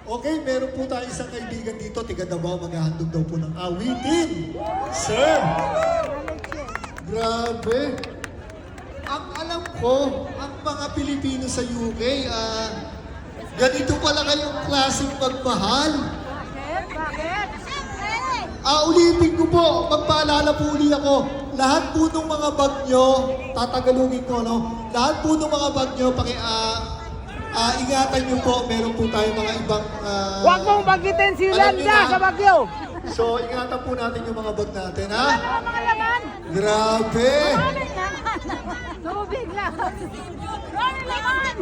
Okay, meron po tayo isang kaibigan dito, tiga Davao, maghahandog daw po ng awitin. Sir! Grabe! Ang alam ko, ang mga Pilipino sa UK, ganito pala kayong klaseng magmahal. Bakit? Ulitin ko po, magpaalala po uli ako. Lahat po ng mga bag nyo, tatagalugin ko, no? Lahat po ng mga bag nyo, ingatan nyo po, meron po tayo mga ibang... Huwag mong bagitin si Landa sa Bagyo! So, ingatan po natin yung mga bag natin, ha? Ano mga laman? Grabe! Tubig lang. Ano laman?